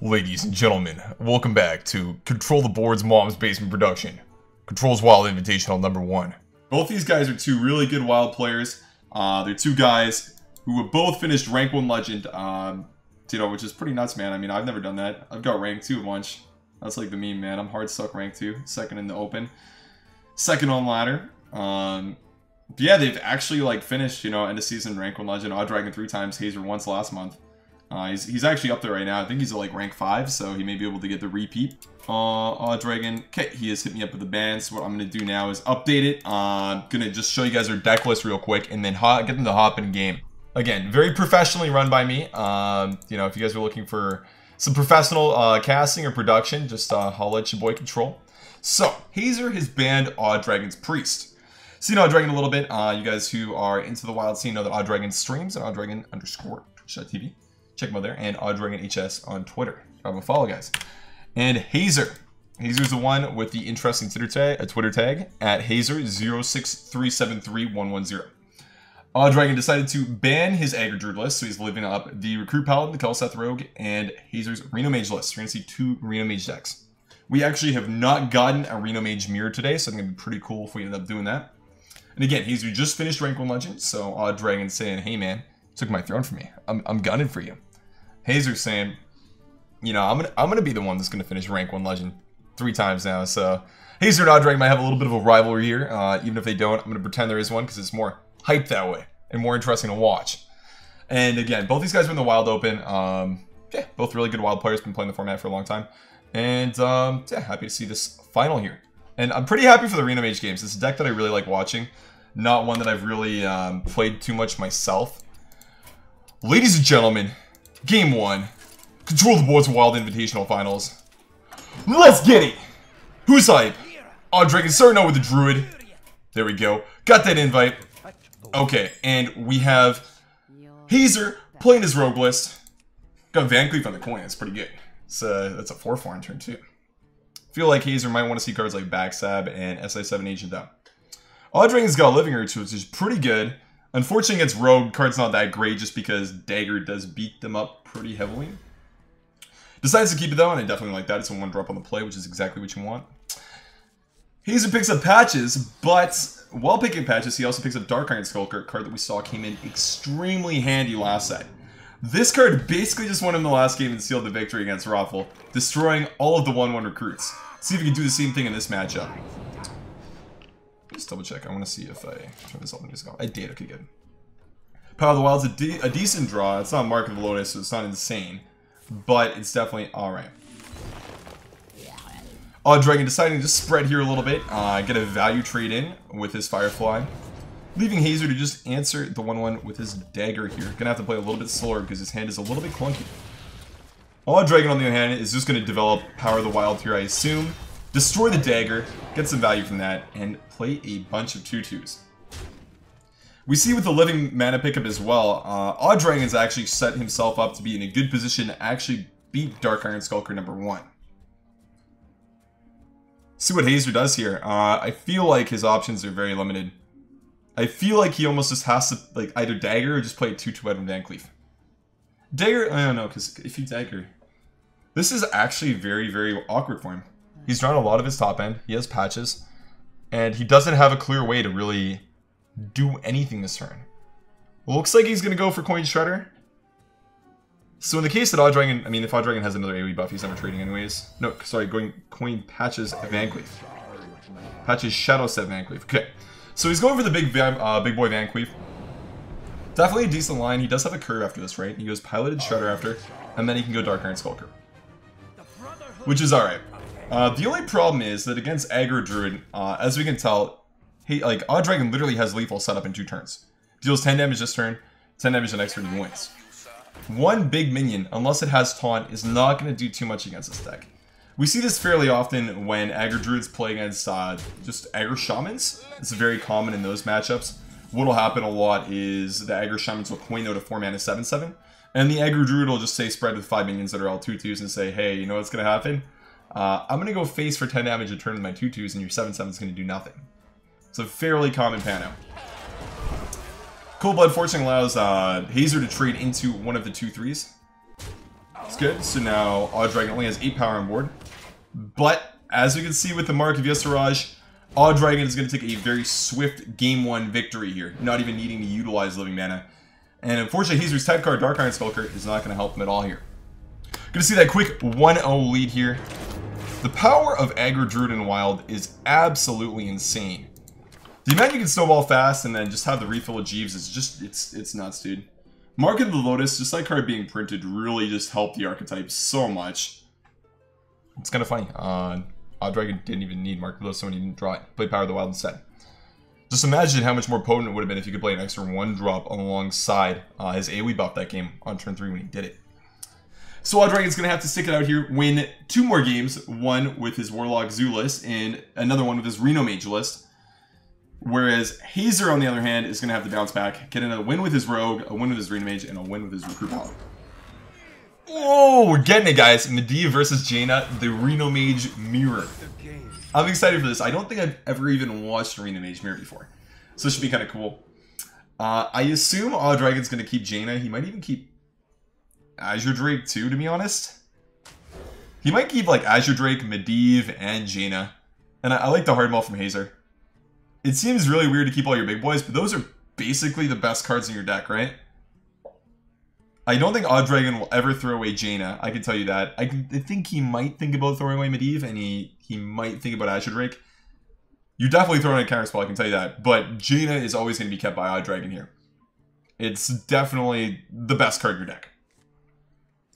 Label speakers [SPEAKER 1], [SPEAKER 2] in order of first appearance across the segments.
[SPEAKER 1] Ladies and gentlemen, welcome back to Control the Board's Mom's Basement production. Control's Wild Invitational #1. Both these guys are two really good Wild players. They're two guys who have both finished Rank 1 Legend, which is pretty nuts, man. I mean, I've never done that. I've got Rank 2 a bunch. That's like the meme, man. I'm hard stuck Rank 2, second in the open, second on ladder. But yeah, they've actually like finished, end of season Rank 1 Legend. Awedragon 3 times, Hazer once last month. He's actually up there right now. I think he's at like rank 5, so he may be able to get the repeat. Awedragon. Okay, he has hit me up with the ban, so what I'm going to do now is update it. I'm going to just show you guys our deck list real quick, and then get them to hop in game. Again, very professionally run by me. If you guys are looking for some professional casting or production, just holla at your boy Control. So, Hazer has banned Awedragon's Priest. Seen Awedragon a little bit. You guys who are into the Wild scene know that Awedragon streams at Awedragon_Twitch.tv. Check him out there, and Awedragon HS on Twitter. Have a follow, guys. And Hazer. Hazer's the one with the interesting Twitter tag at Hazer06373110. Awedragon decided to ban his Agro druid list, so he's living up the Recruit Paladin, the Kelseth Rogue, and Hazer's Reno Mage list. You're going to see 2 Reno Mage decks. We actually have not gotten a Reno Mage mirror today, so it's going to be pretty cool if we end up doing that. And again, Hazer just finished Rank 1 Legend, so Awedragon saying, hey man, took my throne from me. I'm gunning for you. Hazer's saying, I'm gonna be the one that's gonna finish Rank 1 Legend 3 times now. So Hazer and Awedragon might have a little bit of a rivalry here. Even if they don't, I'm gonna pretend there is one because it's more hype that way and more interesting to watch. And again, both these guys are in the Wild Open. Yeah, both really good Wild players. Been playing the format for a long time, and yeah, happy to see this final here. And I'm pretty happy for the Reno Mage games. It's a deck that I really like watching. Not one that I've really played too much myself. Ladies and gentlemen, Game 1. Control the Board's Wild Invitational Finals. Let's get it! Who's hype? Awedragon starting out with the druid. There we go. Got that invite. Okay, and we have Hazer playing his rogue list. Got Van Cleef on the coin. That's pretty good. So that's a 4/4 on turn 2. Feel like Hazer might want to see cards like Backstab and SI7 Agent down. Awedragon's got Living Urge, which is pretty good. Unfortunately, against Rogue, card's not that great just because Dagger does beat them up pretty heavily. Decides to keep it though, and I definitely like that. It's a 1-drop on the play, which is exactly what you want. Hazer picks up Patches, but while picking Patches, he also picks up Dark Iron Skulker, a card that we saw came in extremely handy last set. This card basically just won him the last game and sealed the victory against Raffle, destroying all of the 1/1 recruits. See if we can do the same thing in this matchup. Just double check. I want to see if I turn this off and just go. I did. Okay, good. Power of the Wild's a decent draw. It's not Mark of the Lotus, so it's not insane, but it's definitely alright. Awedragon deciding to spread here a little bit, get a value trade in with his Firefly, leaving Hazer to just answer the 1/1 with his Dagger here. Gonna have to play a little bit slower because his hand is a little bit clunky. Awedragon, on the other hand, is just going to develop Power of the Wild here, I assume. Destroy the Dagger, get some value from that, and play a bunch of 2/2s. We see with the Living Mana pickup as well, Awedragon's actually set himself up to be in a good position to actually beat Dark Iron Skulker #1. See what Hazer does here. I feel like his options are very limited. I feel like he almost just has to like either Dagger or just play a 2/2 out of Van Cleef. Dagger, I don't know, because if you Dagger, this is actually very, very awkward for him. He's drawn a lot of his top end, he has Patches, and he doesn't have a clear way to really do anything this turn. Looks like he's going to go for Coin Shredder. So in the case that Awedragon, I mean, if Awedragon has another AoE buff, he's never trading anyways. No, sorry, going Coin Patches Van Cleef. Patches Shadow Set Van Cleef. Okay, so he's going for the big boy Van Cleef. Definitely a decent line. He does have a curve after this, right? He goes Piloted Shredder after, and then he can go Dark Iron Skulker, which is alright. The only problem is that against Agro Druid, as we can tell, Awedragon literally has lethal set up in 2 turns. Deals 10 damage this turn, 10 damage the next turn, he wins. One big minion, unless it has Taunt, is not going to do too much against this deck. We see this fairly often when Agro Druids play against just Agro Shamans. It's very common in those matchups. What'll happen a lot is the Agro Shamans will coin out a 4-mana 7/7, and the Agro Druid will just say spread with 5 minions that are all 2/2s and say, hey, you know what's going to happen? I'm going to go face for 10 damage a turn with my 2/2s, and your 7/7 is going to do nothing. It's a fairly common pan-out. Cold Blood fortunately allows Hazer to trade into one of the 2/3s. It's good. So now Awedragon only has 8 power on board. But as we can see with the Mark of Yesaraj, Awedragon is going to take a very swift Game 1 victory here, not even needing to utilize Living Mana. And unfortunately, Hazer's type card, Dark Iron Skulker, is not going to help him at all here. Going to see that quick 1-0 lead here. The power of Agro, Druid, and Wild is absolutely insane. The amount you can snowball fast and then just have the refill of Jeeves is just, it's nuts, dude. Mark of the Lotus, just that card being printed, really just helped the archetype so much. It's kind of funny. Awedragon didn't even need Mark of the Lotus when he didn't draw it. Played Power of the Wild instead. Just imagine how much more potent it would have been if you could play an extra 1-drop alongside his AoE buff that game on turn 3 when he did it. So Awedragon's going to have to stick it out here, win 2 more games, one with his Warlock Zoo list and another one with his Reno Mage list. Whereas Hazer, on the other hand, is going to have to bounce back, get another win with his Rogue, a win with his Reno Mage, and a win with his Recruit Paladin. Oh, we're getting it, guys. Medivh versus Jaina, the Reno Mage Mirror. I'm excited for this. I don't think I've ever even watched Reno Mage Mirror before. So this should be kind of cool. I assume Awedragon's going to keep Jaina. He might even keep Azure Drake too, to be honest. He might keep like Azure Drake, Medivh, and Jaina. And I like the hard maul from Hazer. It seems really weird to keep all your big boys, but those are basically the best cards in your deck, right? I don't think Awedragon will ever throw away Jaina. I can tell you that. I think he might think about throwing away Medivh, and he might think about Azure Drake. You definitely throw in a counter spell, I can tell you that. But Jaina is always going to be kept by Awedragon here. It's definitely the best card in your deck.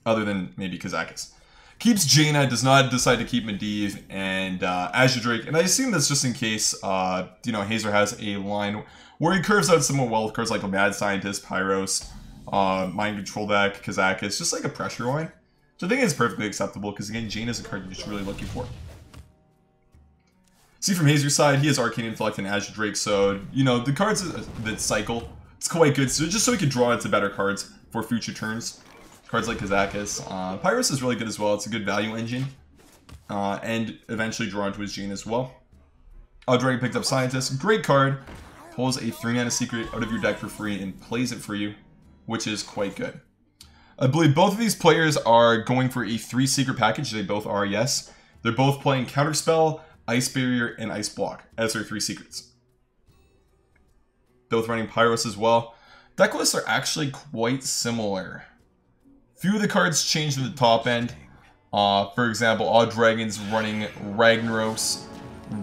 [SPEAKER 1] Other than maybe Kazakis. Keeps Jaina, does not decide to keep Medivh and Azure Drake. And I assume that's just in case, you know, Hazer has a line where he curves out some more wealth cards like a Mad Scientist, Pyros, Mind Control deck, Kazakis, just like a pressure line. So I think it's perfectly acceptable because, again, Jaina is a card you're just really looking for. See, from Hazer's side, he has Arcane Intellect and Azure Drake, so, you know, the cards that cycle, it's quite good. So just so he can draw into better cards for future turns. Cards like Kazakis. Pyros is really good as well. It's a good value engine. And eventually draw into his Jaina as well. Awedragon picked up Scientist. Great card. Pulls a 3-mana secret out of your deck for free and plays it for you, which is quite good. I believe both of these players are going for a 3 secret package. They both are, yes. They're both playing Counterspell, Ice Barrier, and Ice Block as their 3 secrets. Both running Pyros as well. Deck lists are actually quite similar. Few of the cards changed in the top end. For example, Awedragon's running Ragnaros,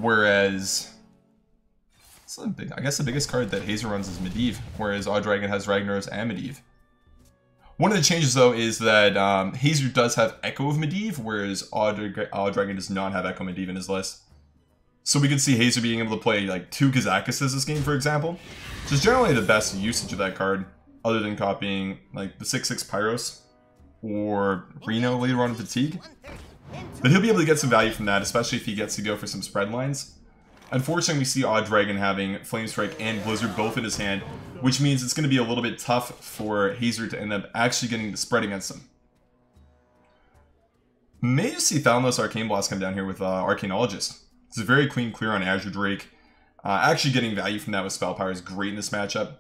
[SPEAKER 1] whereas I guess the biggest card that Hazer runs is Medivh, whereas Awedragon has Ragnaros and Medivh. One of the changes, though, is that Hazer does have Echo of Medivh, whereas Awedragon does not have Echo Medivh in his list. So we could see Hazer being able to play like 2 Kazakuses this game, for example, which is generally the best usage of that card, other than copying like the 6/6 Pyros or Reno later on in Fatigue. But he'll be able to get some value from that, especially if he gets to go for some spread lines. Unfortunately, we see Awedragon having Flame Strike and Blizzard both in his hand, which means it's going to be a little bit tough for Hazer to end up actually getting the spread against him. May just see Thalnos Arcane Blast come down here with Arcanologist. It's a very clean clear on Azure Drake. Actually getting value from that with Spell Power is great in this matchup.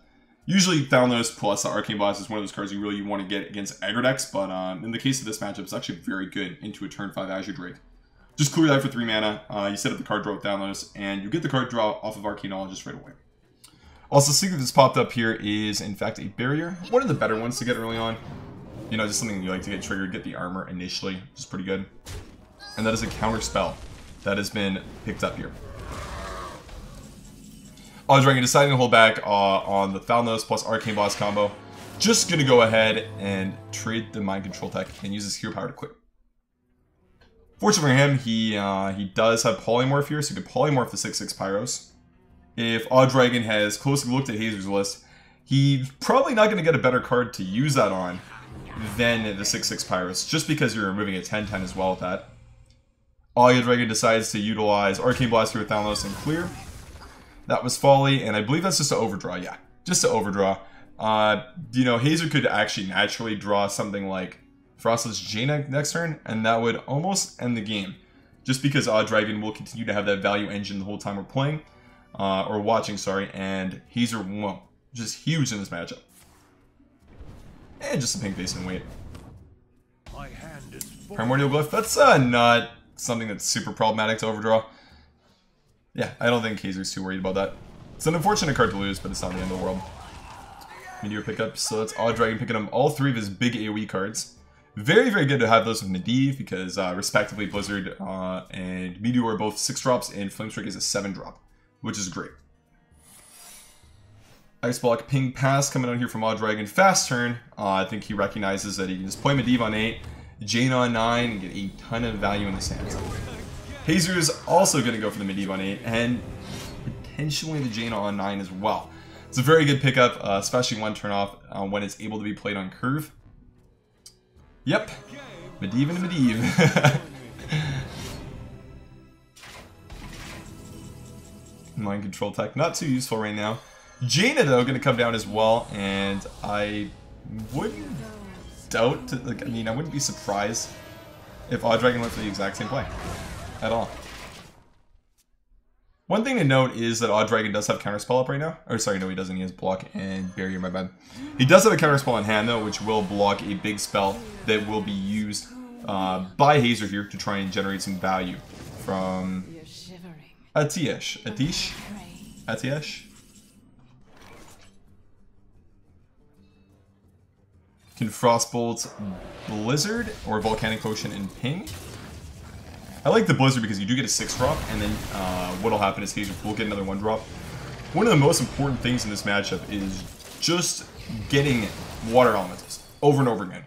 [SPEAKER 1] Usually Thalnos plus the Arcane Blast is one of those cards you really want to get against aggro decks, but in the case of this matchup, it's actually very good into a turn 5 Azure Drake. Just clear that for 3 mana, you set up the card draw with Thalnos, and you get the card draw off of Arcanologist right away. Also, the secret that's popped up here is, in fact, a Barrier. One of the better ones to get early on. You know, just something you like to get triggered, get the armor initially, which is pretty good. And that is a counter spell that has been picked up here. Awedragon deciding to hold back on the Thalnos plus Arcane Blast combo. Just going to go ahead and trade the Mind Control tech and use his Hero Power to quit. Fortunately for him, he does have Polymorph here, so he could Polymorph the 6/6 Pyros. If Awedragon has closely looked at Hazer's list, he's probably not going to get a better card to use that on than the 6/6 Pyros, just because you're removing a 10/10 as well with that. Awedragon decides to utilize Arcane Blast here with Thalnos and clear. That was folly, and I believe that's just to overdraw, yeah. Just to overdraw. You know, Hazer could actually naturally draw something like Frostless Jaina next turn, and that would almost end the game. Just because Awedragon will continue to have that value engine the whole time we're playing, or watching, sorry, and Hazer won't. Just huge in this matchup. And just a pink base and wait. Primordial Glyph, that's not something that's super problematic to overdraw. Yeah, I don't think Hazer's too worried about that. It's an unfortunate card to lose, but it's not the end of the world. Meteor pickup, so that's Awedragon picking up all 3 of his big AoE cards. Very, very good to have those with Medivh, because respectively Blizzard and Meteor are both 6 drops, and Flamestrike is a 7 drop, which is great. Ice Block, Ping Pass coming out here from Awedragon. Fast turn. I think he recognizes that he can just play Medivh on 8, Jaina on 9, and get a ton of value in the hands. Hazer is also going to go for the Medivh on 8, and potentially the Jaina on 9 as well. It's a very good pickup, especially one turn off when it's able to be played on curve. Yep, Medivh and Medivh. Mind Control Tech, not too useful right now. Jaina, though, going to come down as well, and I wouldn't doubt, I wouldn't be surprised if Awedragon went for the exact same play at all. One thing to note is that Awedragon does have Counterspell up right now. Or sorry, no, he doesn't. He has Block and Barrier, my bad. He does have a Counterspell in hand, though, which will block a big spell that will be used by Hazer here to try and generate some value from Atish. Atish? Can Frostbolt Blizzard or Volcanic Potion and Ping? I like the Blizzard because you do get a 6 drop, and then what'll happen is Hazer will get another 1 drop. One of the most important things in this matchup is just getting Water Elementals over and over again.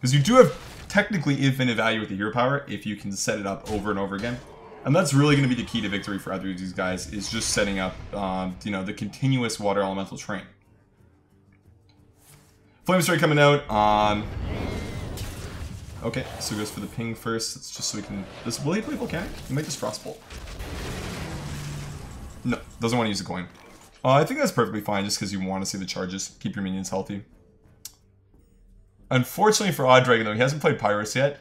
[SPEAKER 1] Because you do have technically infinite value with the hero power if you can set it up over and over again. And that's really going to be the key to victory for either of these guys, is just setting up the continuous Water Elemental train. Flamestrike coming out. Okay, so he goes for the ping first. It's just so we can... will he play Volcanic? He might just Frostbolt. No, doesn't want to use a coin. I think that's perfectly fine, just because you want to see the charges. Keep your minions healthy. Unfortunately for Awedragon, though, he hasn't played Pyros yet.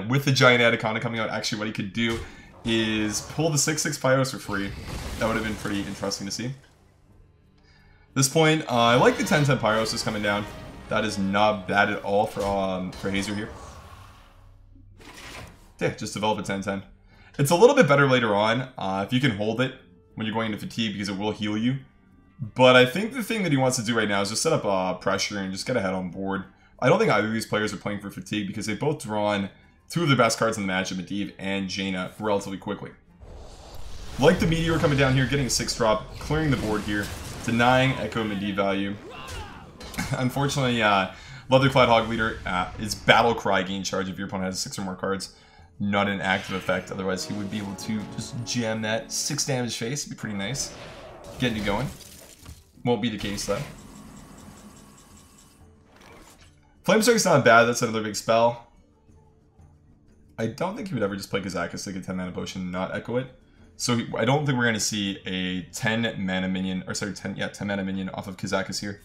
[SPEAKER 1] With the Giant Anaconda coming out, actually what he could do is pull the 6/6 Pyros for free. That would have been pretty interesting to see. At this point, I like the 10/10 Pyros is coming down. That is not bad at all for Hazer here. Yeah, just develop a 10/10. It's a little bit better later on if you can hold it when you're going into fatigue, because it will heal you. But I think the thing that he wants to do right now is just set up pressure and just get ahead on board. I don't think either of these players are playing for fatigue, because they've both drawn 2 of the best cards in the match, Medivh and Jaina, relatively quickly. Like the Meteor coming down here, getting a 6 drop, clearing the board here, denying Echo Medivh value. Unfortunately, Leatherclad Hog Leader is Battle Cry gain charge if your opponent has 6 or more cards. Not an active effect, otherwise he would be able to just jam that 6 damage face. It'd be pretty nice. Getting you going. Won't be the case though. Flamestrike's not bad, that's another big spell. I don't think he would ever just play Kazakus to get 10 mana potion and not echo it. So I don't think we're going to see a 10 mana minion, or sorry, 10 mana minion off of Kazakus here.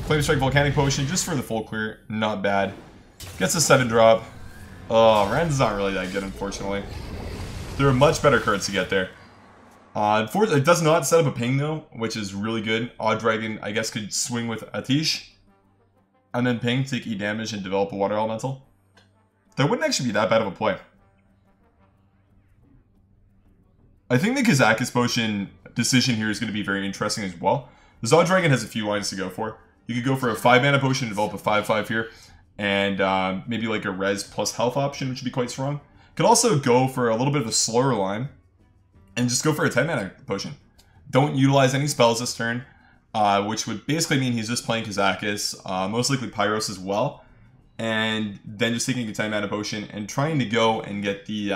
[SPEAKER 1] Flamestrike Volcanic Potion just for the full clear, not bad. Gets a 7 drop. Oh, Rand's not really that good, unfortunately. There are much better cards to get there. Unfortunately, it does not set up a ping, though, which is really good. Awedragon, I guess, could swing with Atish. And then ping, take E damage, and develop a Water Elemental. That wouldn't actually be that bad of a play. I think the Kazakus Potion decision here is going to be very interesting as well. The Awedragon has a few lines to go for. You could go for a 5 mana potion, develop a 5/5 here. And maybe like a res plus health option, which would be quite strong. Could also go for a little bit of a slower line and just go for a 10 mana potion. Don't utilize any spells this turn, which would basically mean he's just playing Kazakus, most likely Pyros as well, and then just taking a 10 mana potion and trying to go and get the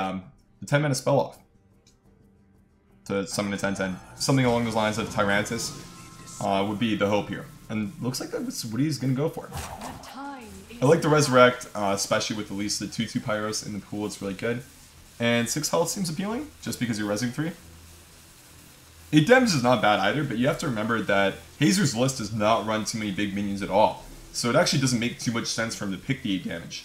[SPEAKER 1] 10 mana spell off to summon a 10/10. Something along those lines of Tyrantus would be the hope here. And looks like that's what he's going to go for. I like the Resurrect, especially with at least the 2/2 Pyros in the pool, it's really good. And 6 health seems appealing, just because you're resing 3. 8 damage is not bad either, but you have to remember that Hazer's list does not run too many big minions at all. So it actually doesn't make too much sense for him to pick the 8 damage.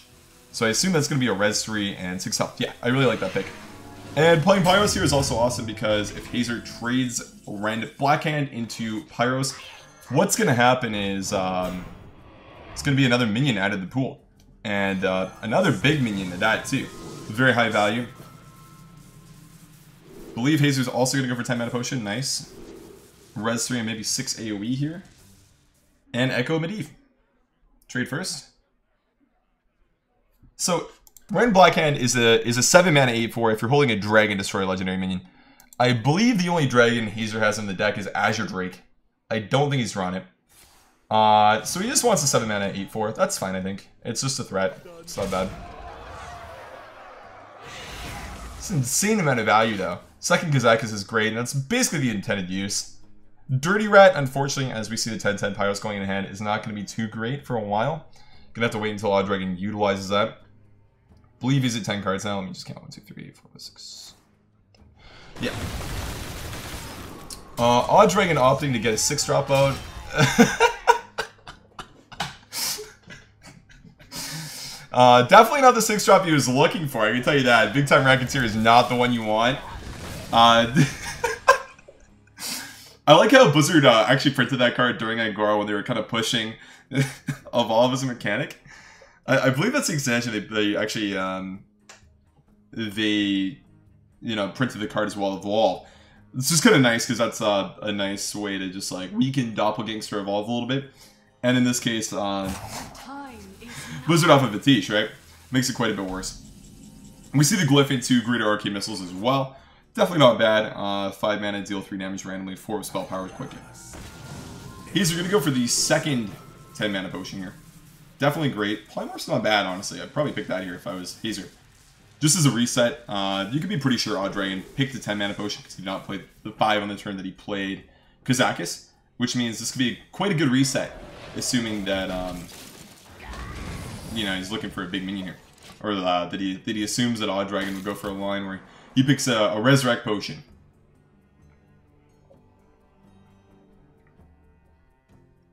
[SPEAKER 1] So I assume that's going to be a res 3 and 6 health. Yeah, I really like that pick. And playing Pyros here is also awesome because if Hazer trades Blackhand into Pyros, what's going to happen is... it's going to be another minion added to the pool. And another big minion to that too. Very high value. Believe Hazer's also going to go for 10 mana potion. Nice. Res 3 and maybe 6 AoE here. And Echo Medivh. Trade first. So, Red Blackhand is a 7 mana 8/4 if you're holding a Dragon Destroyer legendary minion. I believe the only dragon Hazer has in the deck is Azure Drake. I don't think he's drawn it. So he just wants a 7 mana 8/4. That's fine, I think. It's just a threat. It's not bad. It's an insane amount of value, though. Second Kazakus is great, and that's basically the intended use. Dirty Rat, unfortunately, as we see the 10/10 Pyros going in hand, is not going to be too great for a while. Gonna have to wait until Awedragon utilizes that. Believe he's at 10 cards now. Let me just count 1, 2, 3, 4, 5, 6. Yeah. Awedragon opting to get a 6-drop out. Definitely not the 6-drop he was looking for, I can tell you that. Big Time Racketeer is not the one you want. I like how Blizzard actually printed that card during Agro when they were kind of pushing Evolve as a mechanic. I believe that's the extension. They actually printed the card as well, Evolve. It's just kind of nice because that's a nice way to just like weaken Doppelgangster Evolve a little bit. And in this case, Blizzard off of Vitish, right? Makes it quite a bit worse. And we see the glyph into Greater Arcane Missiles as well. Definitely not bad. 5 mana, deal 3 damage randomly, 4 with spell powers quickly. He's going to go for the second 10 mana potion here. Definitely great. Polymorph's not bad, honestly. I'd probably pick that here if I was Hazer. Just as a reset, you can be pretty sure Awedragon picked the 10 mana potion because he did not play the 5 on the turn that he played Kazakus, which means this could be quite a good reset, assuming that he's looking for a big minion here, or that he assumes that Awedragon would go for a line where he picks a Resurrect potion.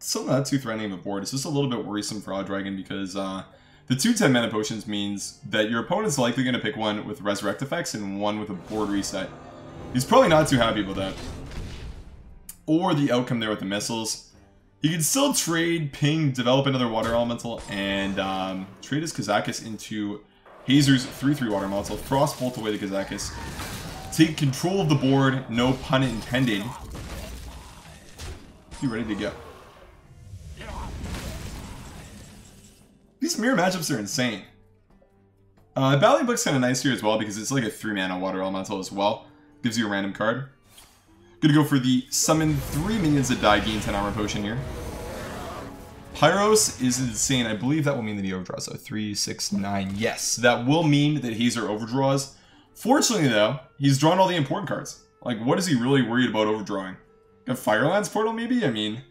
[SPEAKER 1] Still not too threatening of a board. It's just a little bit worrisome for Awedragon because the 2 10 mana potions means that your opponent's likely going to pick one with Resurrect effects and one with a board reset. He's probably not too happy about that. Or the outcome there with the missiles. He can still trade, ping, develop another water elemental, and trade his Kazakus into Hazer's 3/3 water elemental, Frostbolt away the Kazakus. Take control of the board, no pun intended. Be ready to go. These mirror matchups are insane. Battling Book's kind of nice here as well because it's like a 3 mana water elemental as well. Gives you a random card. Gonna go for the summon 3 minions that die, gain 10 armor potion here. Pyros is insane. I believe that will mean that he overdraws. So 3, 6, 9. Yes, that will mean that Hazer overdraws. Fortunately, though, he's drawn all the important cards. Like, what is he really worried about overdrawing? Got Firelands Portal, maybe? I mean,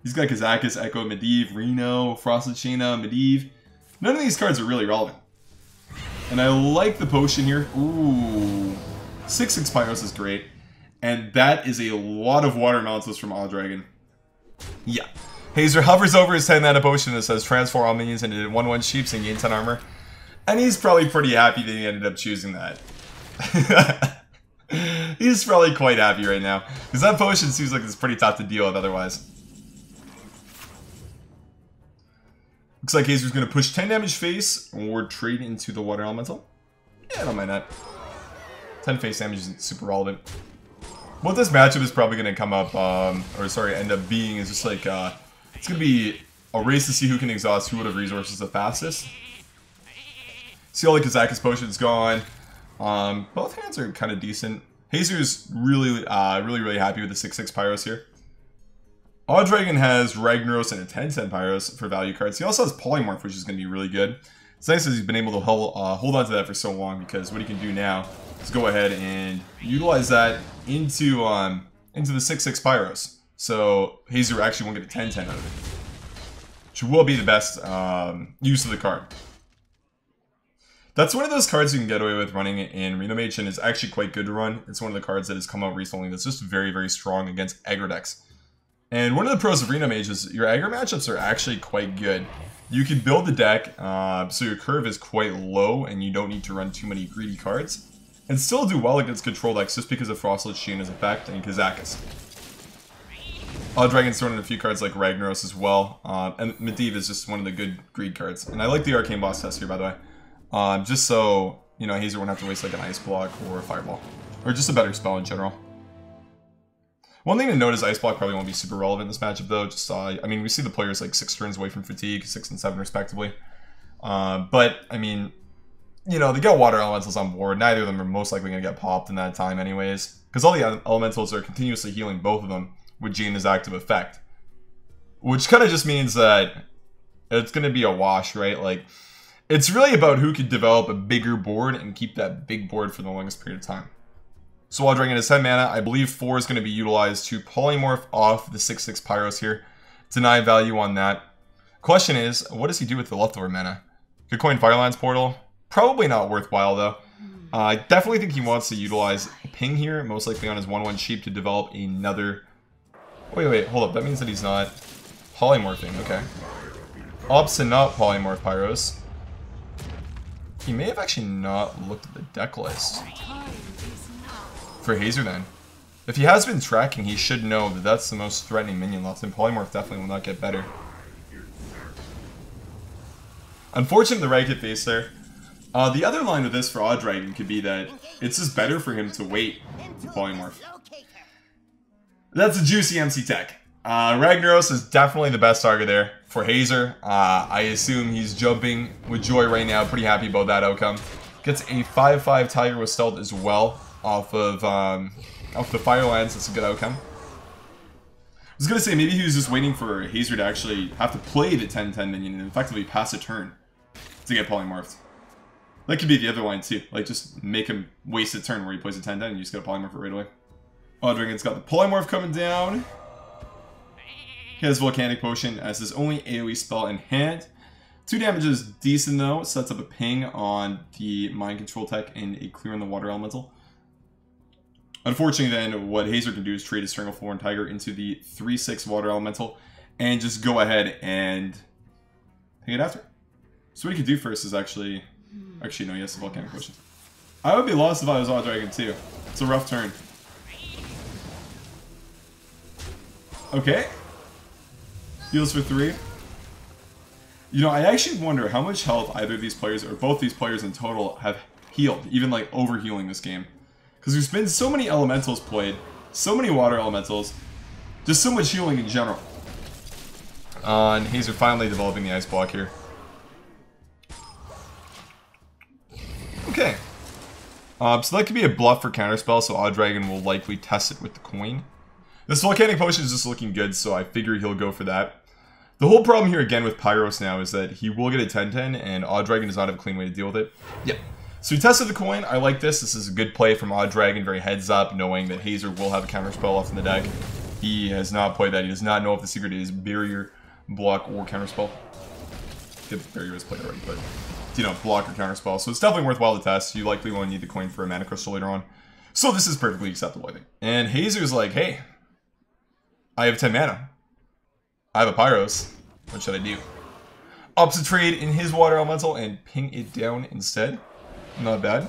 [SPEAKER 1] he's got Kazakus, Echo, Medivh, Reno, Frosted Shayna, Medivh. None of these cards are really relevant. And I like the potion here. Ooh. 6/6 Pyros is great. And that is a lot of water elementals from Awedragon. Yeah. Hazer hovers over his 10 mana potion that says transform all minions into 1/1 sheeps and gain 10 armor. And he's probably pretty happy that he ended up choosing that. He's probably quite happy right now. Because that potion seems like it's pretty tough to deal with otherwise. Looks like Hazer's going to push 10 damage face or trade into the water elemental. Yeah, I don't mind that. 10 face damage isn't super relevant. What this matchup is probably going to come up, end up being is just like, it's going to be a race to see who can exhaust who would have resources the fastest. See all the Kazakus potions gone. Both hands are kind of decent. Hazer's really happy with the 6/6 Pyros here. Awedragon has Ragnaros and a 10/10 Pyros for value cards. He also has Polymorph, which is going to be really good. It's nice that he's been able to hold on to that for so long because what he can do now is go ahead and utilize that into the 6/6 Pyros. So Hazer actually won't get a 10/10 out of it, which will be the best use of the card. That's one of those cards you can get away with running in Reno Mage, and it's actually quite good to run. It's one of the cards that has come out recently that's just very, very strong against aggro decks. And one of the pros of Reno Mage is your aggro matchups are actually quite good. You can build the deck so your curve is quite low and you don't need to run too many greedy cards, and still do well against control decks just because of Frosted Shayna's effect and Kazakus. Awedragon's thrown in a few cards like Ragnaros as well. And Medivh is just one of the good greed cards. And I like the Arcane Boss test here, by the way. Just so, you know, Hazer won't have to waste like an Ice Block or a Fireball. Or just a better spell in general. One thing to note is Ice Block probably won't be super relevant in this matchup, though. Just I mean, we see the players like 6 turns away from Fatigue, 6 and 7 respectively. But, I mean, you know, they got Water Elementals on board. Neither of them are most likely going to get popped in that time anyways. Because all the Elementals are continuously healing both of them with Jaina's active effect. Which kind of just means that it's going to be a wash, right? Like, it's really about who could develop a bigger board and keep that big board for the longest period of time. So Awedragon has 10 mana. I believe 4 is going to be utilized to polymorph off the 6/6 Pyros here. Deny value on that. Question is, what does he do with the leftover mana? Could coin Firelands Portal. Probably not worthwhile though. I definitely think he wants to utilize Ping here, most likely on his 1/1 sheep to develop another... Wait, hold up. That means that he's not polymorphing. Okay. Opts to not polymorph Pyros. He may have actually not looked at the deck list. For Hazer then. If he has been tracking, he should know that that's the most threatening minion left, and Polymorph definitely will not get better. Unfortunate the right hit face there. The other line of this for Awedragon could be that it's just better for him to wait to Polymorph. That's a juicy MC tech. Ragnaros is definitely the best target there for Hazer. I assume he's jumping with joy right now, pretty happy about that outcome. Gets a 5/5 Tiger with Stealth as well. Off the Firelands, that's a good outcome. I was gonna say, maybe he was just waiting for Hazer to actually have to play the 10/10 minion and effectively pass a turn to get polymorphed. That could be the other line too, like just make him waste a turn where he plays a 10/10 and you just gotta polymorph it right away. Awedragon's got the polymorph coming down. He has Volcanic Potion as his only AoE spell in hand. 2 damage is decent though, sets up a ping on the Mind Control tech and a clear on the Water Elemental. Unfortunately then, what Hazer can do is trade his Stranglethorn Tiger into the 3/6 Water Elemental and just go ahead and ping it after. So what he could do first is actually no, he has the Volcanic Potion. I would be lost if I was Awedragon too. It's a rough turn. Okay. Heals for 3. You know, I actually wonder how much health either of these players, or both these players in total, have healed, even like over-healing this game. Because there's been so many elementals played, so many water elementals, just so much healing in general. And Hazer finally developing the ice block here. Okay. So that could be a bluff for counterspell, so Awedragon will likely test it with the coin. This Volcanic Potion is just looking good, so I figure he'll go for that. The whole problem here again with Pyros now is that he will get a 10/10, and Awedragon does not have a clean way to deal with it. Yep. So he tested the coin. I like this. This is a good play from Awedragon, very heads up, knowing that Hazer will have a counterspell left in the deck. He has not played that. He does not know if the secret is barrier, block, or counterspell. If barrier is played already, but you know, block or counterspell. So it's definitely worthwhile to test. You likely won't need the coin for a mana crystal later on. So this is perfectly acceptable, I think. And Hazer's like, hey, I have 10 mana. I have a Pyros. What should I do? Ups a trade in his Water Elemental and ping it down instead. Not bad.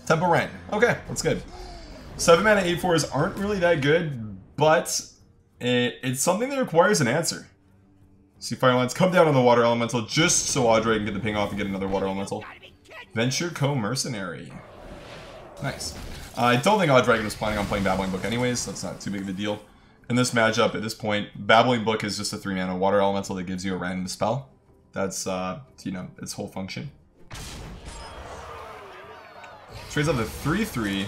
[SPEAKER 1] Tempo Ren. Okay, that's good. 7 mana 8/4s aren't really that good, but it's something that requires an answer. See Firelines come down on the Water Elemental just so Awedragon can get the ping off and get another Water Elemental. Venture Co-Mercenary. Nice. I don't think Awedragon was planning on playing Babbling Book anyways, so that's not too big of a deal. In this matchup, at this point, Babbling Book is just a 3 mana Water Elemental that gives you a random spell. That's, you know, its whole function. Trades up to 3/3,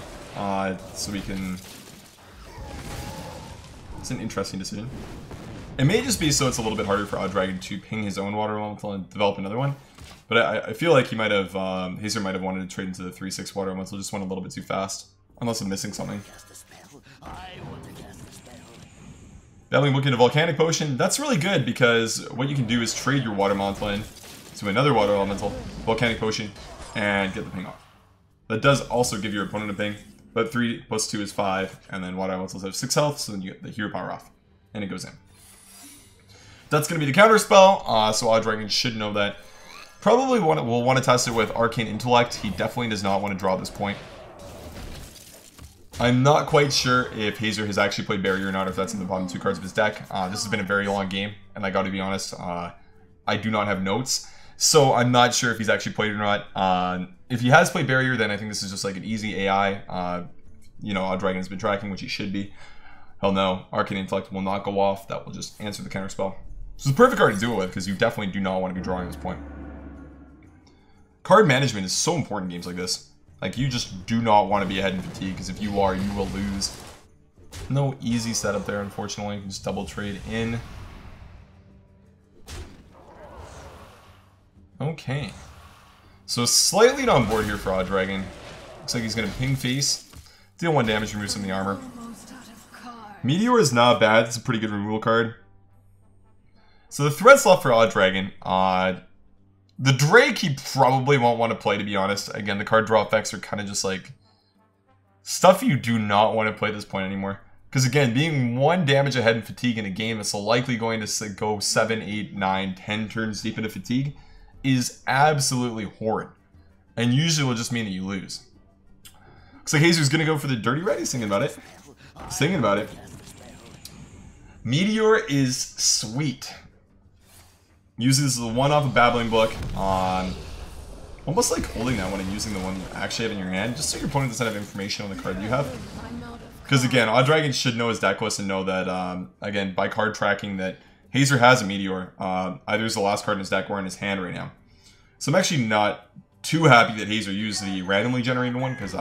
[SPEAKER 1] so we can... It's an interesting decision. It may just be so it's a little bit harder for Awedragon to ping his own Water Elemental and develop another one. But I feel like he might have, Hazer might have wanted to trade into the 3/6 Water Elemental, just went a little bit too fast. Unless I'm missing something. Battling Book into Volcanic Potion, that's really good because what you can do is trade your Water Elemental in to another Water Elemental, Volcanic Potion, and get the ping off. That does also give your opponent a ping, but 3 + 2 is 5, and then Water Elementals have 6 health, so then you get the hero power off, and it goes in. That's going to be the counter spell, so Awedragon should know that. Probably will want to test it with Arcane Intellect. He definitely does not want to draw at this point. I'm not quite sure if Hazer has actually played Barrier or not, or if that's in the bottom 2 cards of his deck. This has been a very long game, and I gotta be honest, I do not have notes. So I'm not sure if he's actually played it or not. If he has played Barrier, then I think this is just like an easy AI. You know, Awedragon has been tracking, which he should be. Hell no, Arcane Intellect will not go off. That will just answer the counter spell. So it's a perfect card to do it with, because you definitely do not want to be drawing at this point. Card management is so important in games like this. Like, you just do not want to be ahead in fatigue, because if you are, you will lose. No easy setup there, unfortunately. Just double trade in. Okay. So slightly on board here for Awedragon. Looks like he's going to ping face. Deal 1 damage, remove some of the armor. Meteor is not bad. It's a pretty good removal card. So the threats left for Awedragon. The Drake he probably won't want to play, to be honest. Again, the card draw effects are kind of just like stuff you do not want to play at this point anymore. Because again, being 1 damage ahead in fatigue in a game that's likely going to go 7, 8, 9, 10 turns deep into fatigue is absolutely horrid. And usually will just mean that you lose. Looks like Hazer's going to go for the Dirty Red. He's thinking about it. He's thinking about it. Meteor is sweet. Uses the one off a Babbling Book on... Almost like holding that one and using the one you actually have in your hand, just so your opponent doesn't have information on the card you have. Because again, Awedragon should know his deck list and know that, again, by card tracking, that Hazer has a Meteor. Either is the last card in his deck or in his hand right now. So I'm actually not too happy that Hazer used the randomly generated one, because,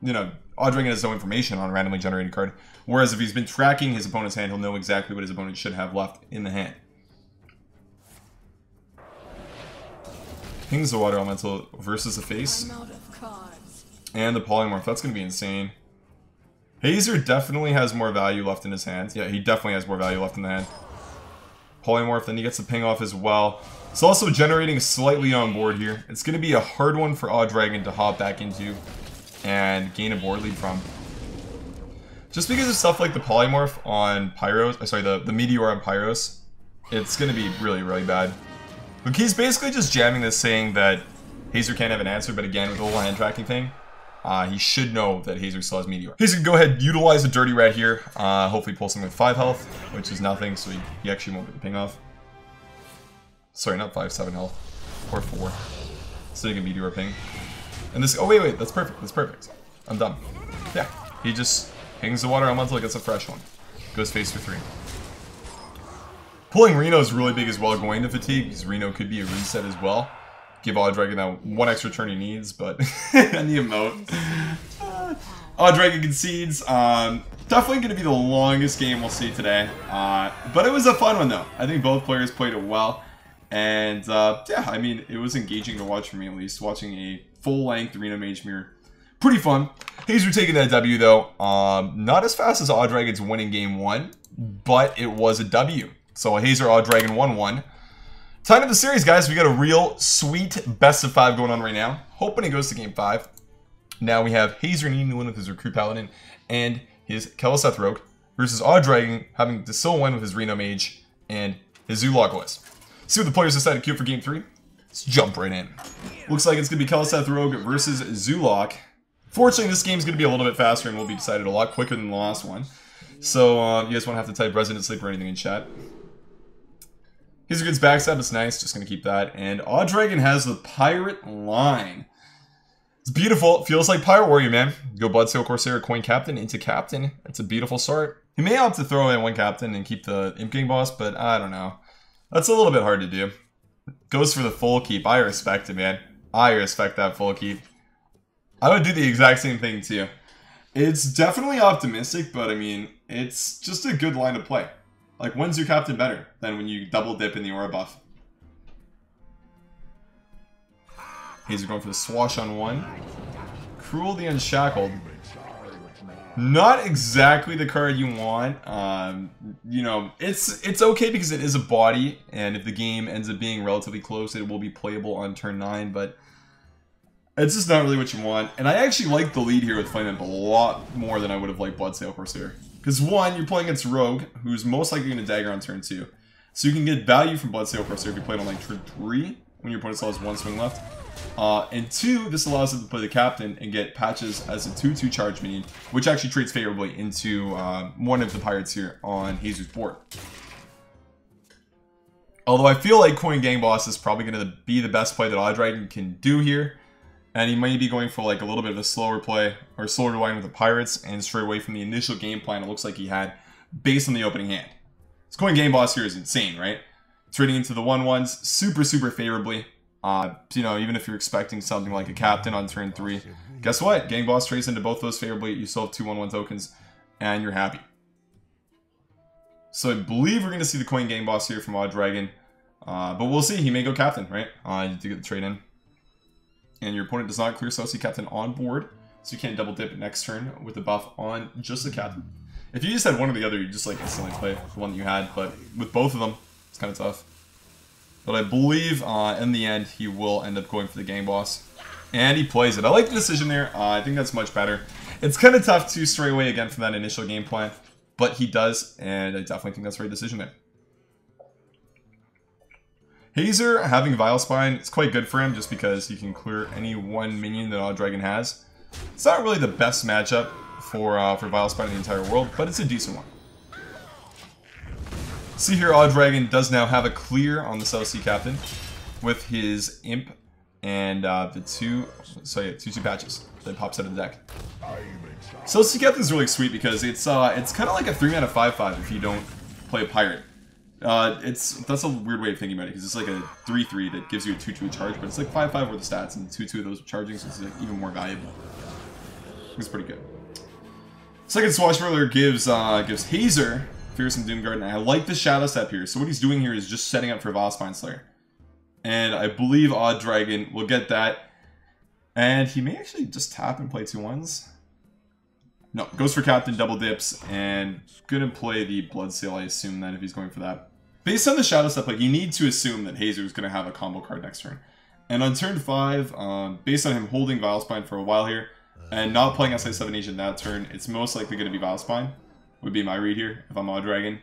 [SPEAKER 1] you know, Awedragon has no information on a randomly generated card. Whereas if he's been tracking his opponent's hand, he'll know exactly what his opponent should have left in the hand. Pings the Water Elemental versus the face. And the Polymorph. That's going to be insane. Hazer definitely has more value left in his hand. Yeah, he definitely has more value left in the hand. Polymorph, then he gets the ping off as well. It's also generating slightly on board here. It's going to be a hard one for Awedragon to hop back into and gain a board lead from. Just because of stuff like the Polymorph on Pyros, sorry, the Meteor on Pyros, it's going to be really, really bad. Look, he's basically just jamming this, saying that Hazer can't have an answer, but again, with the whole hand tracking thing, he should know that Hazer still has Meteor. Hazer can go ahead and utilize the Dirty Red here, hopefully pull something with 5 health, which is nothing, so he actually won't get the ping off. Sorry, not 5, 7 health, or 4. So he can Meteor ping. And this, oh wait, that's perfect, that's perfect. I'm done. Yeah, he just pings the Water Elemental, gets a fresh one. Goes face for 3. Pulling Reno is really big as well going to fatigue, because Reno could be a reset as well. Give Awedragon that 1 extra turn he needs, but and the emote. Awedragon concedes. Definitely going to be the longest game we'll see today. But it was a fun one though. I think both players played it well. And yeah, I mean, it was engaging to watch for me at least. Watching a full-length Arena Mage mirror. Pretty fun. Hazer taking that W though. Not as fast as Awedragon's winning game 1, but it was a W. So Hazer Awedragon 1-1. Time of the series, guys. We got a real sweet best of 5 going on right now. Hoping it goes to game 5. Now we have Hazer needing to win with his Recruit Paladin and his Kel'Seth Rogue versus Awedragon having to still win with his Reno Mage and his Zulog list. See what the players decided to queue for game 3. Let's jump right in. Looks like it's going to be Kel'Seth Rogue versus Zulog. Fortunately, this game's going to be a little bit faster and will be decided a lot quicker than the last one. So you guys won't have to type Resident Sleep or anything in chat. Hazer gets backstab, it's nice, just gonna keep that. And Awedragon has the Pirate line. It's beautiful, it feels like Pirate Warrior, man. Go Bloodsail Corsair, Coin Captain into Captain. It's a beautiful start. He may opt to throw in 1 Captain and keep the Imp King boss, but I don't know. That's a little bit hard to do. Goes for the full keep. I respect it, man. I respect that full keep. I would do the exact same thing too. It's definitely optimistic, but I mean, it's just a good line to play. Like, when's your captain better than when you double dip in the aura buff? Hazer going for the swash on 1. Cruel the Unshackled. Not exactly the card you want. You know, it's okay because it is a body, and if the game ends up being relatively close, it will be playable on turn 9, but it's just not really what you want. And I actually like the lead here with Flame a lot more than I would have liked Bloodsail Corsair. Because 1, you're playing against Rogue, who's most likely going to dagger on turn 2. So you can get value from Bloodsail Corsair if you play it on like turn 3. when your opponent still has 1 swing left. And 2, this allows him to play the captain and get patches as a 2/2 charge minion, which actually trades favorably into one of the pirates here on Hazer's board. Although I feel like Coin Gang Boss is probably going to be the best play that Awedragon can do here. And he might be going for like a little bit of a slower play, or slower to line with the pirates, and stray away from the initial game plan it looks like he had based on the opening hand. This Coin Gang Boss here is insane, right? Trading into the 1/1s super favorably. You know, even if you're expecting something like a captain on turn 3, guess what? Gang Boss trades into both those favorably. You still have 2 1/1 tokens, and you're happy. So I believe we're going to see the Coin Gang Boss here from Awedragon. But we'll see. He may go captain, right? To get the trade in. And your opponent does not clear Celsi captain on board, so you can't double dip next turn with the buff on just the captain. If you just had one or the other, you just like instantly play the one that you had. But with both of them, it's kind of tough. But I believe in the end, he will end up going for the Gang Boss. And he plays it. I like the decision there. I think that's much better. It's kind of tough to stray away again from that initial game plan. But he does, and I definitely think that's the right decision there. Hazer having Vile Spine, it's quite good for him just because he can clear any one minion that Awedragon has. It's not really the best matchup for Vile Spine in the entire world, but it's a decent one. See here, Awedragon does now have a clear on the Celsi captain with his Imp and the 2/2 patches that pops out of the deck. Celsi captain is really sweet because it's kind of like a 3-mana 5/5 if you don't play a pirate. That's a weird way of thinking about it because it's like a 3/3 that gives you a 2/2 charge, but it's like 5/5 worth of stats and 2/2 of those charging, so it's like even more valuable. It's pretty good. Second Swashbuckler gives Hazer Fearsome Doomguard, and I like the Shadow Step here. So what he's doing here is just setting up for Vile Spine Slayer, and I believe Awedragon will get that, and he may actually just tap and play 2/1s. No, goes for captain, double dips, and gonna play the Bloodseal, I assume, then, if he's going for that. Based on the Shadow Step, like, you need to assume that Hazer is gonna have a combo card next turn. And on turn 5, based on him holding Vile Spine for a while here, and not playing SI7 Agent that turn, it's most likely gonna be Vile Spine, would be my read here, if I'm Awedragon.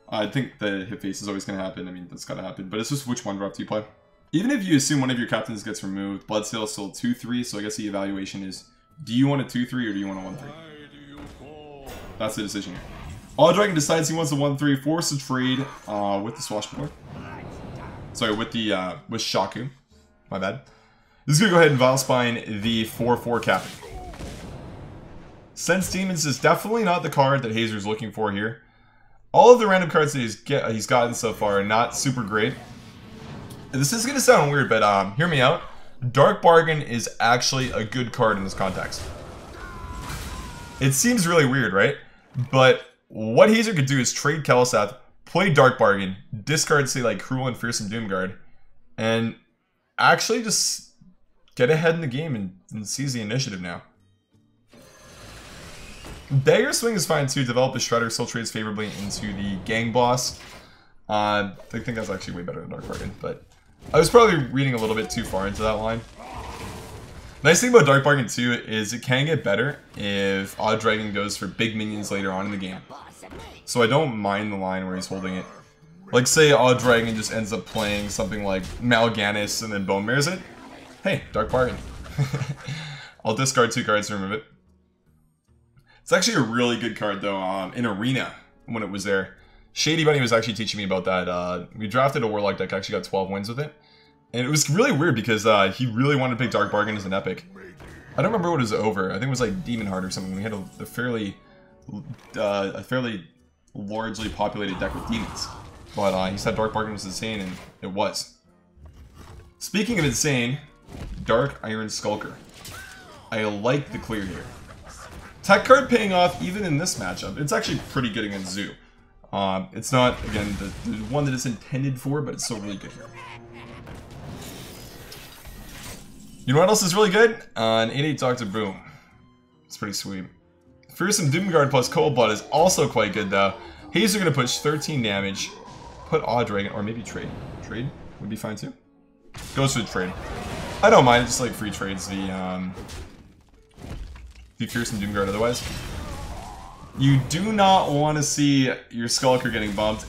[SPEAKER 1] I think the hit face is always gonna happen, I mean, that's gotta happen, but it's just which one drop do you play? Even if you assume one of your captains gets removed, Bloodseal is still 2/3, so I guess the evaluation is, do you want a 2/3 or do you want a 1/3? That's the decision here. Awedragon decides he wants a 1/3, force a trade with the Swashbuckler. Sorry, with Shaku. My bad. This is going to go ahead and Vile Spine the 4/4 captain. Sense Demons is definitely not the card that Hazer's looking for here. All of the random cards that he's gotten so far are not super great. And this is going to sound weird, but hear me out. Dark Bargain is actually a good card in this context. It seems really weird, right? But what Hazer could do is trade Kel'Seth, play Dark Bargain, discard, say, like, Cruel and Fearsome Doomguard, and actually just get ahead in the game and seize the initiative now. Dagger Swing is fine too. Develop the Shredder still trades favorably into the Gang Boss. I think that's actually way better than Dark Bargain, but I was probably reading a little bit too far into that line. Nice thing about Dark Bargain too is it can get better if Awedragon goes for big minions later on in the game. So I don't mind the line where he's holding it. Like say Awedragon just ends up playing something like Mal'Ganis and then Bone Mares it. Hey, Dark Bargain. I'll discard 2 cards to remove it. It's actually a really good card though in Arena when it was there. Shady Bunny was actually teaching me about that. We drafted a Warlock deck, actually got 12 wins with it. And it was really weird because he really wanted to pick Dark Bargain as an epic. I don't remember what it was over. I think it was like Demon Heart or something. We had a fairly largely populated deck with demons. But he said Dark Bargain was insane, and it was. Speaking of insane, Dark Iron Skulker. I like the clear here. Tech card paying off even in this matchup. It's actually pretty good against Zoo. It's not, again, the one that it's intended for, but it's still really good here. You know what else is really good? An 8/8 Dr. Boom. It's pretty sweet. Fearsome Doomguard plus Cold Blood is also quite good though. Hazer gonna push 13 damage. Put Awedragon, or maybe trade. Trade would be fine too. Goes for the trade. I don't mind, just like free trades the Fearsome Doomguard otherwise. You do not want to see your Skulker getting bumped.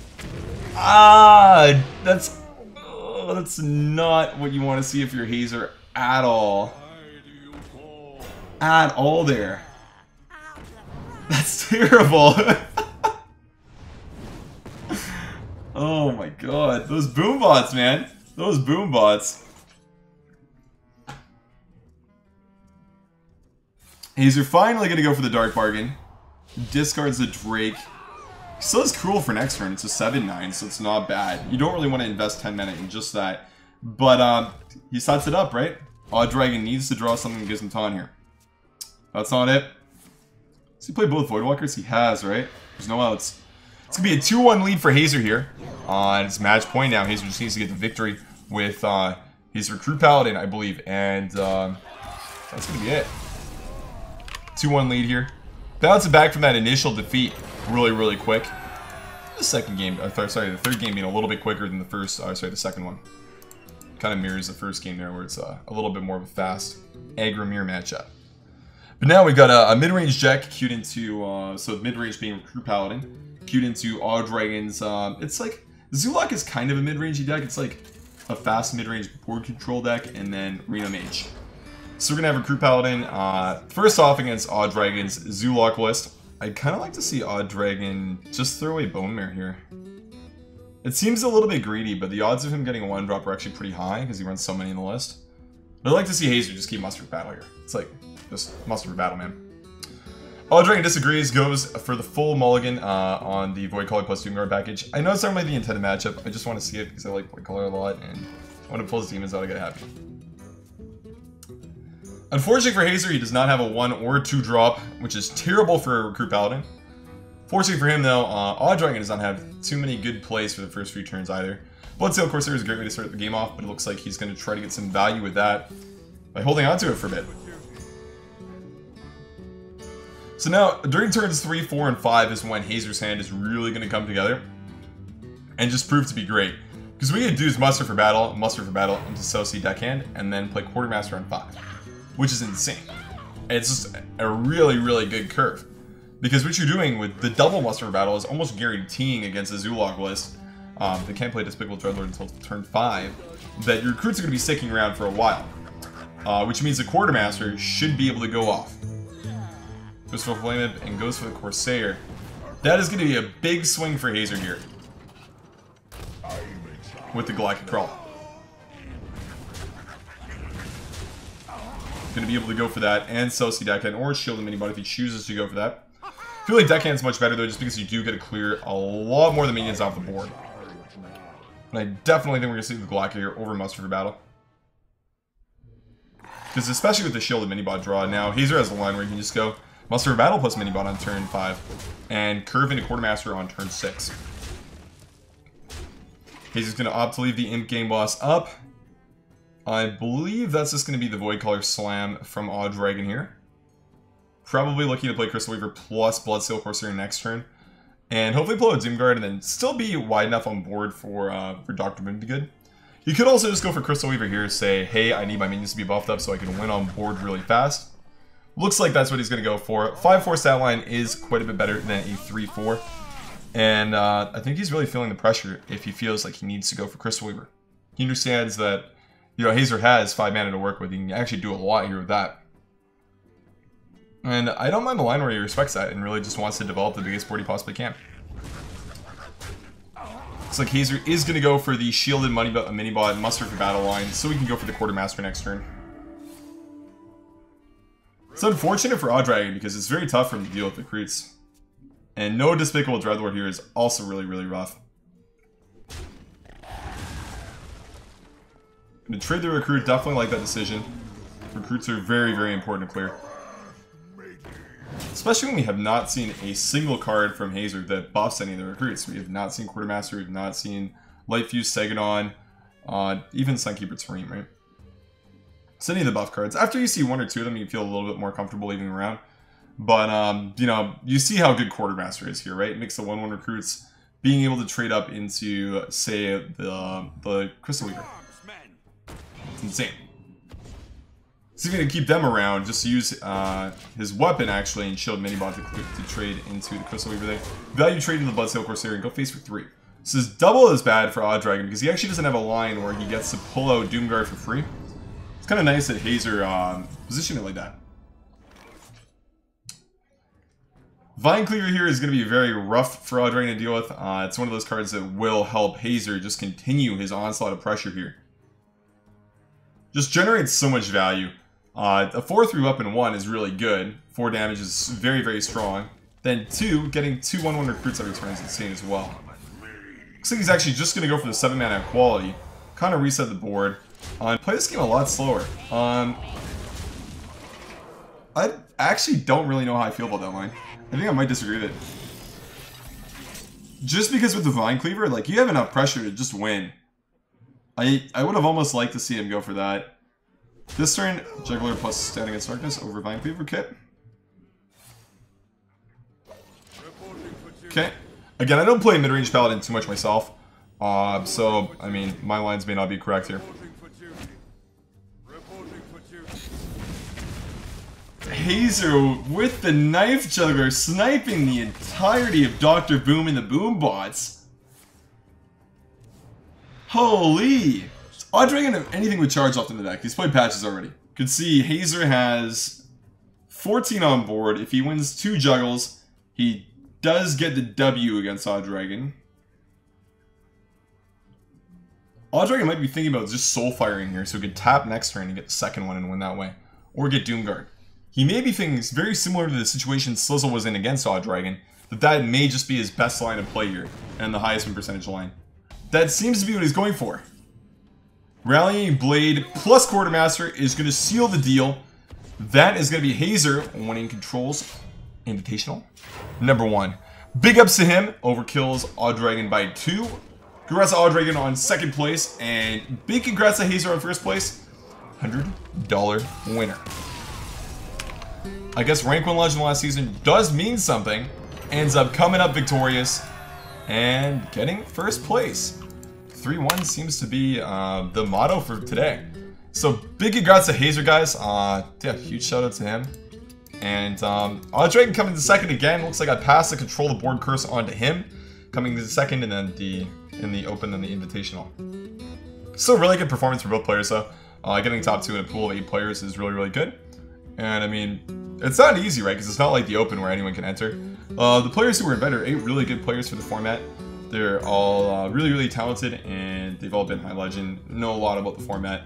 [SPEAKER 1] That's... Oh, that's not what you want to see if you're Hazer at all. At all there. That's terrible. Oh my god. Those boom bots, man. Those boom bots. Hazer finally gonna go for the Dark Bargain. Discards the Drake. He still has Cruel for next turn. It's a 7/9, so it's not bad. You don't really want to invest 10 mana in just that. But he sets it up, right? Awedragon needs to draw something that gives him Taunt here. That's not it. Does he play both Voidwalkers? He has, right? There's no outs. It's going to be a 2-1 lead for Hazer here. It's match point now. Hazer just needs to get the victory with his Recruit Paladin, I believe. And that's going to be it. 2-1 lead here. Bouncing back from that initial defeat really, really quick. The second game, sorry, the third game being a little bit quicker than the first, sorry, the second one. Kind of mirrors the first game there where it's a little bit more of a fast Agro mirror matchup. But now we've got a mid-range deck queued into, so mid-range being Recruit Paladin, queued into Awedragon's, it's like, Zulok is kind of a mid-rangey deck. It's like a fast mid-range board control deck, and then Reno Mage. So we're going to have Recruit Paladin, first off against Awedragon's Zulok list. I'd kind of like to see Awedragon just throw away Bone Mare here. It seems a little bit greedy, but the odds of him getting a 1-drop are actually pretty high because he runs so many in the list. But I'd like to see Hazer just keep Muster for Battle here. It's like, just Muster for Battle, man. Awedragon disagrees, goes for the full mulligan on the Voidcaller plus Doomguard package. I know it's not really the intended matchup, I just want to see it because I like Voidcaller a lot, and when it pulls demons out, I get happy. Unfortunately for Hazer, he does not have a 1 or 2 drop, which is terrible for a Recruit Paladin. Fortunately for him, though, Awedragon does not have too many good plays for the first few turns either. Bloodsail Corsair is a great way to start the game off, but it looks like he's going to try to get some value with that by holding on to it for a bit. So now, during turns 3, 4, and 5 is when Hazer's hand is really going to come together and just prove to be great. Because what we can do is Muster for Battle into Soci deckhand, and then play Quartermaster on 5. Which is insane. It's just a really, really good curve. Because what you're doing with the double Muster for Battle is almost guaranteeing against the Zulok list, they can't play Despicable Dreadlord until turn 5, that your recruits are going to be sticking around for a while. Which means the Quartermaster should be able to go off. Goes for Flame and goes for the Corsair. That is going to be a big swing for Hazer here. With the Galactic Crawl. Going to be able to go for that and Soci deckhand or shield the minibot if he chooses to go for that. I feel like deckhand's much better though, just because you do get to clear a lot more of the minions off the board. And I definitely think we're going to see the Galactic here over Muster for Battle. Because especially with the shielded minibot draw, now Hazer has a line where you can just go Muster for Battle plus minibot on turn 5 and curve into Quartermaster on turn 6. Hazer's going to opt to leave the Imp Game Boss up. I believe that's just going to be the Voidcaller Slam from Awedragon here. Probably looking to play Crystal Weaver plus Bloodsail Corsair next turn. And hopefully pull out Doomguard and then still be wide enough on board for Dr. Moon to be good. You could also just go for Crystal Weaver here, say, hey, I need my minions to be buffed up so I can win on board really fast. Looks like that's what he's going to go for. 5-4 stat line is quite a bit better than a 3-4. And I think he's really feeling the pressure if he feels like he needs to go for Crystal Weaver. He understands that, you know, Hazer has 5 mana to work with. He can actually do a lot here with that. And I don't mind the line where he respects that and really just wants to develop the biggest board he possibly can. Looks like Hazer is going to go for the shielded minibot and Muster for Battle line, so we can go for the Quartermaster next turn. It's unfortunate for Awedragon because it's very tough for him to deal with recruits. And no Despicable Dreadlord here is also really, really rough. Gonna trade the recruit, definitely like that decision. Recruits are very, very important to clear. Especially when we have not seen a single card from Hazer that buffs any of the recruits. We have not seen Quartermaster, we have not seen Lightfuse, Segadon, even Sunkeeper Tareem, right? So any of the buff cards. After you see 1 or 2 of them, you feel a little bit more comfortable leaving around. But, you know, you see how good Quartermaster is here, right? It makes the 1-1 recruits being able to trade up into, say, the Crystal Weaver. It's insane. So he's going to keep them around, just to use his weapon, actually, and shield minibot to trade into the Crystal Weaver there. Value trade in the Bloodsail Corsair and go face for 3. This is double as bad for Awedragon because he actually doesn't have a line where he gets to pull out Doomguard for free. It's kind of nice that Hazer positioned it like that. Vine Cleaver here is going to be very rough for Awedragon to deal with. It's one of those cards that will help Hazer just continue his onslaught of pressure here. Just generates so much value. A 4/3 weapon 1 is really good. 4 damage is very, very strong. Then 2, getting 2 1/1 recruits every turn is insane as well. Looks like he's actually just going to go for the 7 mana quality. Kind of reset the board. Play this game a lot slower. I actually don't really know how I feel about that line. I think I might disagree with it. Just because with the Vine Cleaver, like, you have enough pressure to just win. I would have almost liked to see him go for that. This turn, Juggler plus Stand Against Darkness over Vine Cleaver kit. Okay. Again, I don't play mid-range Paladin too much myself. So, I mean, my lines may not be correct here. Hazer with the Knife Juggler sniping the entirety of Dr. Boom and the Boom bots. Holy! Awedragon have anything with charge left in the deck. He's played patches already. Could see Hazer has 14 on board. If he wins 2 juggles, he does get the W against Awedragon. Awedragon might be thinking about just soul firing here so he could tap next turn and get the second one and win that way. Or get Doomguard. He may be thinking very similar to the situation Slizzle was in against Awedragon, that may just be his best line of play here, and the highest win percentage line. That seems to be what he's going for. Rallying Blade plus Quartermaster is going to seal the deal. That is going to be Hazer winning Controls Invitational number 1. Big ups to him. Overkills Awedragon by 2. Congrats to Awedragon on 2nd place. And big congrats to Hazer on 1st place. $100 winner. I guess rank 1 legend last season does mean something. Ends up coming up victorious and getting 1st place. 3-1 seems to be the motto for today. So big congrats to Hazer, guys. Yeah, huge shout out to him. And Awedragon coming to 2nd again. Looks like I passed the control the board curse on to him. Coming to 2nd, and then in the open and the invitational. Still really good performance for both players though. Getting top 2 in a pool of 8 players is really, really good. And I mean, it's not easy, right? Because it's not like the open where anyone can enter. The players who were invited are 8 really good players for the format. They're all really, really talented, and they've all been high legend, know a lot about the format.